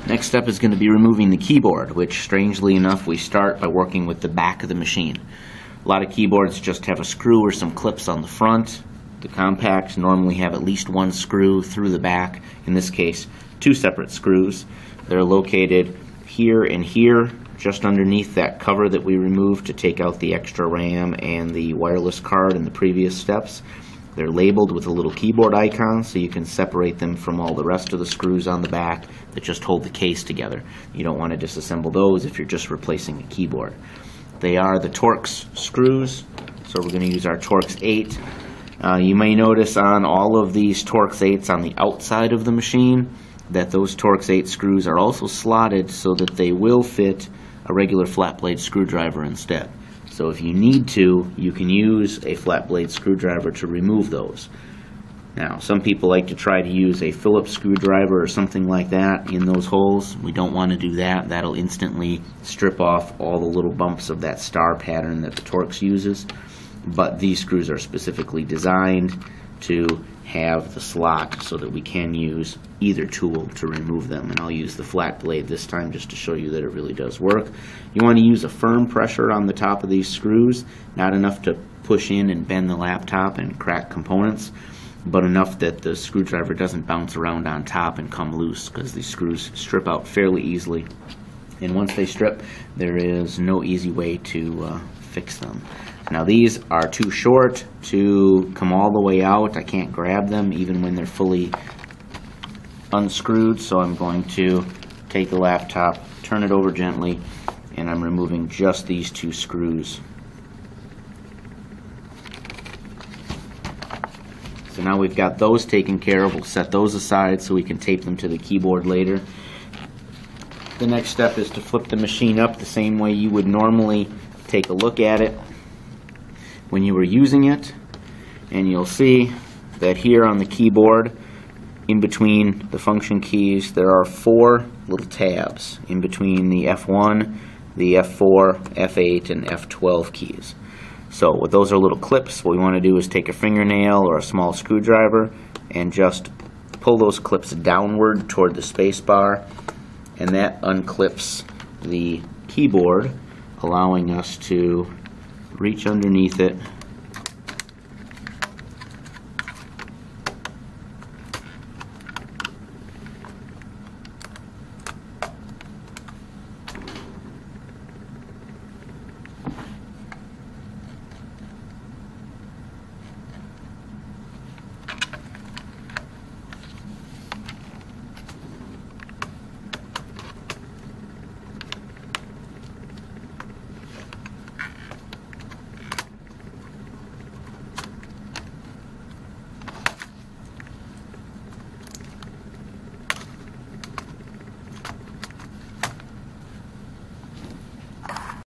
Next step is going to be removing the keyboard, which strangely enough we start by working with the back of the machine. A lot of keyboards just have a screw or some clips on the front. The compacts normally have at least one screw through the back. In this case, two separate screws. They're located here and here, just underneath that cover that we removed to take out the extra RAM and the wireless card in the previous steps. They're labeled with a little keyboard icon so you can separate them from all the rest of the screws on the back that just hold the case together. You don't want to disassemble those if you're just replacing a keyboard. They are the Torx screws, so we're going to use our Torx 8. You may notice on all of these Torx 8s on the outside of the machine that those Torx 8 screws are also slotted so that they will fit a regular flat blade screwdriver instead. So if you need to, you can use a flat blade screwdriver to remove those. Now, some people like to try to use a Phillips screwdriver or something like that in those holes. We don't want to do that. That'll instantly strip off all the little bumps of that star pattern that the Torx uses. But these screws are specifically designed to have the slot so that we can use either tool to remove them. And I'll use the flat blade this time just to show you that it really does work. You want to use a firm pressure on the top of these screws, not enough to push in and bend the laptop and crack components, but enough that the screwdriver doesn't bounce around on top and come loose, because these screws strip out fairly easily. And once they strip, there is no easy way to fix them. Now these are too short to come all the way out. I can't grab them even when they're fully unscrewed, so I'm going to take the laptop, turn it over gently, and I'm removing just these two screws. So now we've got those taken care of. We'll set those aside so we can tape them to the keyboard later. The next step is to flip the machine up the same way you would normally take a look at it when you were using it, and you'll see that here on the keyboard, in between the function keys, there are 4 little tabs in between the F1, the F4, F8, and F12 keys. So with those are little clips. What we want to do is take a fingernail or a small screwdriver and just pull those clips downward toward the space bar, and that unclips the keyboard, allowing us to reach underneath it